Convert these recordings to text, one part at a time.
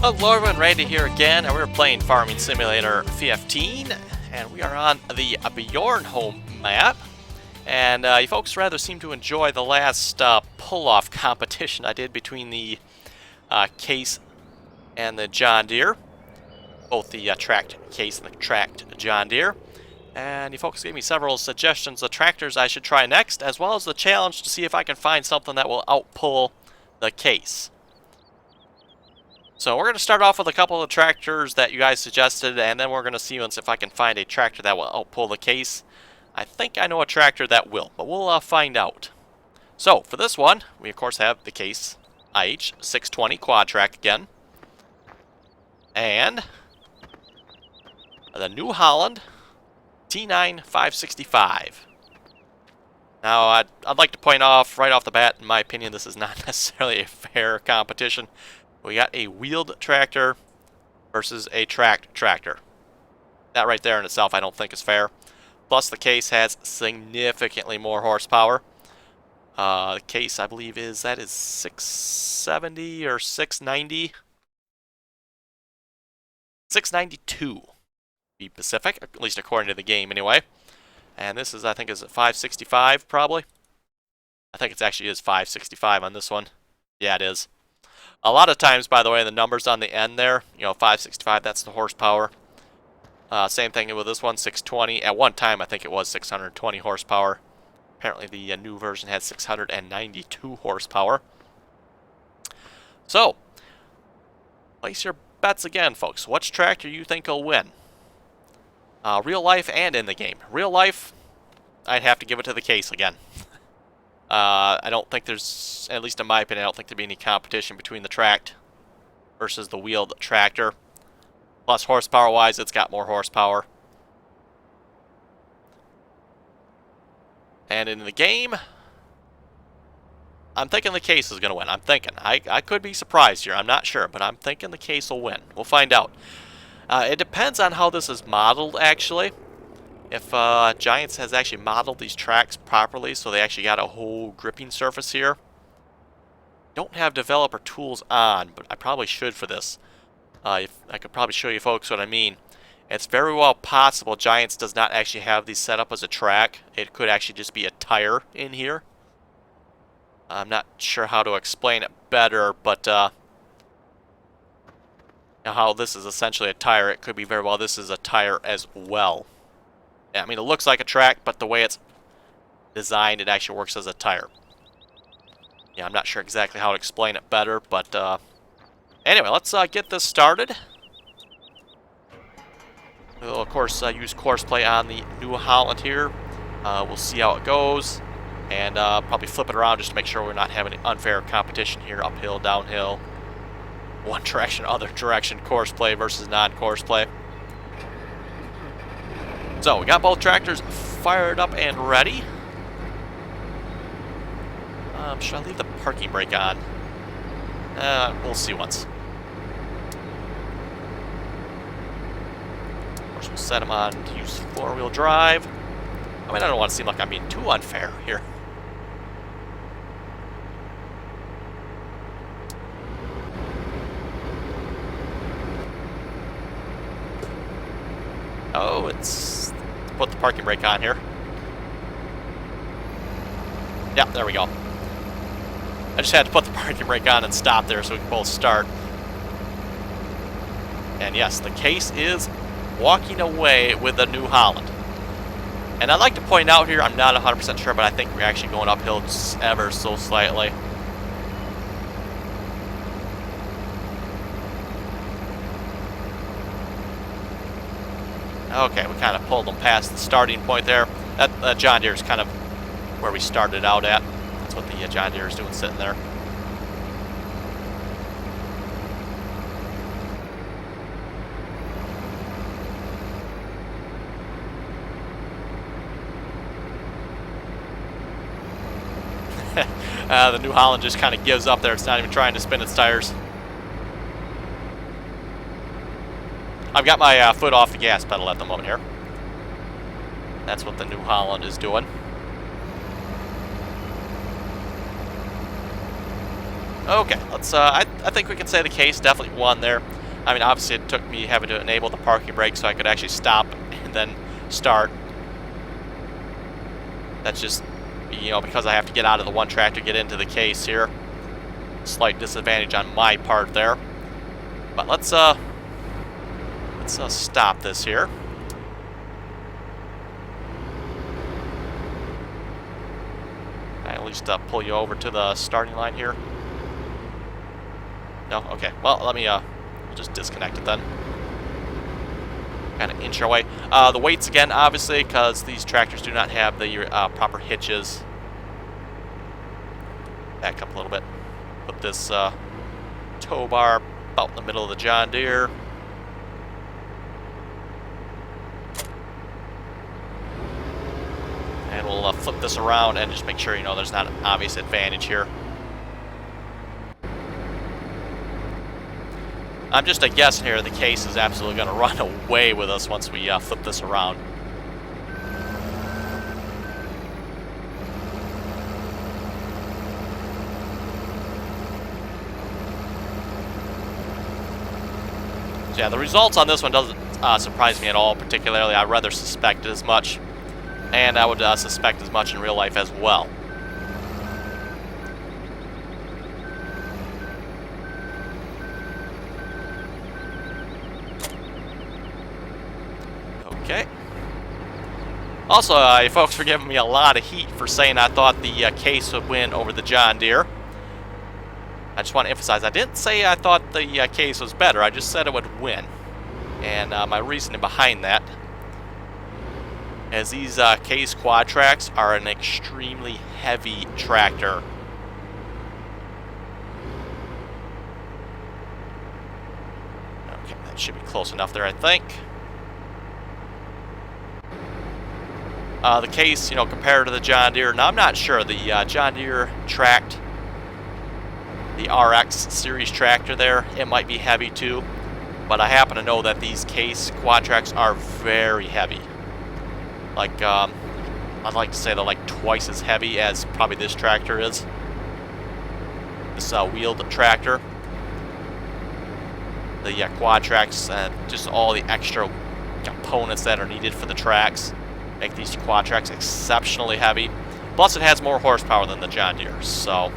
Hello everyone, Randy here again, and we're playing Farming Simulator 15, and we are on the Bjornholm map. And you folks rather seem to enjoy the last pull-off competition I did between the Case and the John Deere, both the tracked Case and the tracked John Deere. And you folks gave me several suggestions of tractors I should try next, as well as the challenge to see if I can find something that will outpull the Case. So we're going to start off with a couple of tractors that you guys suggested, and then we're going to see if I can find a tractor that will outpull the Case. I think I know a tractor that will, but we'll find out. So for this one, we of course have the Case IH 620 Quadtrac again, and the New Holland T9 565. Now I'd like to point off right off the bat, in my opinion, this is not necessarily a fair competition. We got a wheeled tractor versus a tracked tractor. That right there in itself I don't think is fair. Plus the Case has significantly more horsepower. The Case I believe is 670 or 690. 692 to be specific, at least according to the game anyway. And this is, I think, is it 565 probably? I think it actually is 565 on this one. Yeah, it is. A lot of times, by the way, the numbers on the end there, 565, that's the horsepower. Same thing with this one, 620. At one time, I think it was 620 horsepower. Apparently, the new version has 692 horsepower. So, place your bets again, folks. Which tractor you think will win? Real life and in the game. Real life, I'd have to give it to the Case again. I don't think there's, at least in my opinion, I don't think there'd be any competition between the tracked versus the wheeled tractor. Plus, horsepower-wise, it's got more horsepower. And in the game, I'm thinking the Case is going to win. I'm thinking. I could be surprised here. I'm not sure, but I'm thinking the Case will win. We'll find out. It depends on how this is modeled, actually. If Giants has actually modeled these tracks properly, so they actually got a whole gripping surface here. Don't have developer tools on, but I probably should for this. I could probably show you folks what I mean. It's very well possible Giants does not actually have these set up as a track. It could actually just be a tire in here. I'm not sure how to explain it better, but how this is essentially a tire, it could be very well this is a tire as well. Yeah, I mean, it looks like a track, but the way it's designed, it actually works as a tire. Yeah, I'm not sure exactly how to explain it better, but anyway, let's get this started. We'll, of course, use Courseplay on the New Holland here. We'll see how it goes, and probably flip it around just to make sure we're not having an unfair competition here, uphill, downhill, one direction, other direction, Courseplay versus non-Courseplay. So, we got both tractors fired up and ready. Should I leave the parking brake on? We'll see once. Of course, we'll set them on to use four-wheel drive. I mean, I don't want to seem like I'm being too unfair here. Oh, it's... put the parking brake on here. Yep, there we go. I just had to put the parking brake on and stop there so we can both start. And yes, the Case is walking away with the New Holland. And I'd like to point out here, I'm not 100% sure, but I think we're actually going uphill just ever so slightly. Okay, we kind of pulled them past the starting point there. That John Deere is kind of where we started out at. That's what the John Deere is doing, sitting there. The New Holland just kind of gives up there. It's not even trying to spin its tires. I've got my foot off the gas pedal at the moment here. That's what the New Holland is doing. Okay, let's, I think we can say the case definitely won there. I mean, obviously it took me having to enable the parking brake so I could actually stop and then start. That's just, you know, because I have to get out of the one track to get into the case here. Slight disadvantage on my part there. But let's stop this here. Can I at least pull you over to the starting line here? No? Okay. Well, let me just disconnect it then. Kind of inch our way. The weights again, obviously, because these tractors do not have the proper hitches. Back up a little bit. Put this tow bar about in the middle of the John Deere. And we'll flip this around and just make sure, you know, there's not an obvious advantage here. I'm just guessing here the case is absolutely going to run away with us once we flip this around. So yeah, the results on this one doesn't surprise me at all, particularly. I rather suspect as much, and I would suspect as much in real life as well. Okay. Also, you folks were giving me a lot of heat for saying I thought the case would win over the John Deere. I just want to emphasize, I didn't say I thought the case was better. I just said it would win. And my reasoning behind that is these case Quadtracs are an extremely heavy tractor. Okay, that should be close enough there, I think. The case, you know, compared to the John Deere, now I'm not sure. The John Deere tracked the RX series tractor there. It might be heavy too, but I happen to know that these case Quadtracs are very heavy. Like, I'd like to say they're like twice as heavy as probably this tractor is. This wheeled tractor. The Quadtracs, just all the extra components that are needed for the tracks make these Quadtracs exceptionally heavy. Plus, it has more horsepower than the John Deere. So,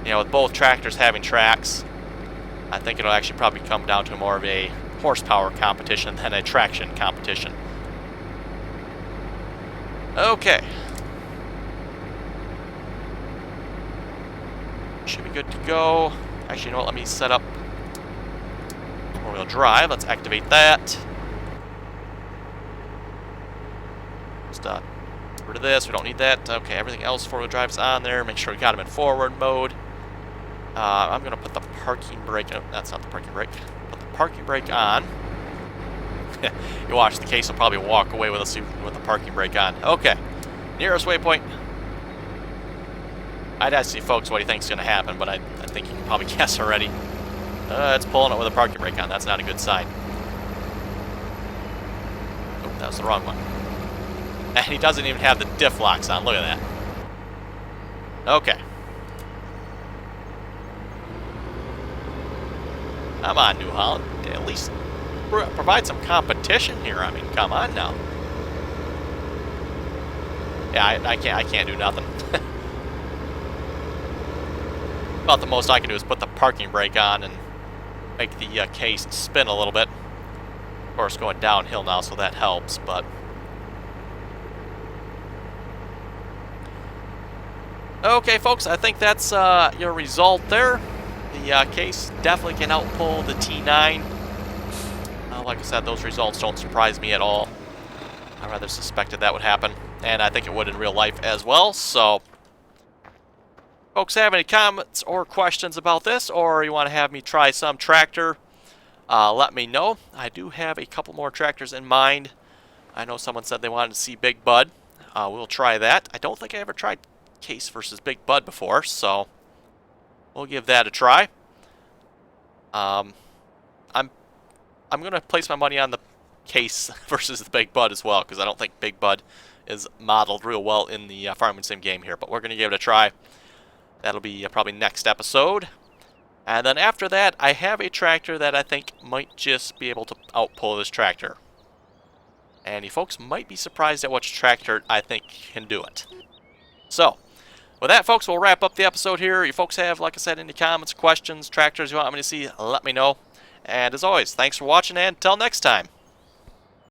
you know, with both tractors having tracks, I think it'll actually probably come down to more of a horsepower competition than a traction competition. Okay. Should be good to go. Actually, you know what? Let me set up four-wheel drive. Let's activate that. Just get rid of this. We don't need that. Okay, everything else four-wheel drive is on there. Make sure we got them in forward mode. I'm going to put the parking brake. No, that's not the parking brake. Put the parking brake on. You watch, the case will probably walk away with us with the parking brake on. Okay, nearest waypoint. I'd ask you folks what you think is going to happen, but I think you can probably guess already. It's pulling it with a parking brake on. That's not a good sign. Oh, that was the wrong one. And he doesn't even have the diff locks on. Look at that. Okay. Come on, New Holland. At least provide some competition here. I mean, come on now. Yeah, I can't do nothing. About the most I can do is put the parking brake on and make the case spin a little bit. Of course, going downhill now, so that helps, but... Okay, folks, I think that's your result there. The case definitely can outpull the T9. Like I said, those results don't surprise me at all. I rather suspected that would happen, and I think it would in real life as well. So, folks, have any comments or questions about this, or you want to have me try some tractor, let me know. I do have a couple more tractors in mind. I know someone said they wanted to see Big Bud. We'll try that. I don't think I ever tried Case versus Big Bud before, so we'll give that a try. I'm going to place my money on the case versus the Big Bud as well, because I don't think Big Bud is modeled real well in the farming sim game here. But we're going to give it a try. That'll be probably next episode. And then after that, I have a tractor that I think might just be able to outpull this tractor. And you folks might be surprised at which tractor I think can do it. So, with that, folks, we'll wrap up the episode here. You folks have, like I said, any comments, questions, tractors you want me to see, let me know. And as always, thanks for watching, and until next time.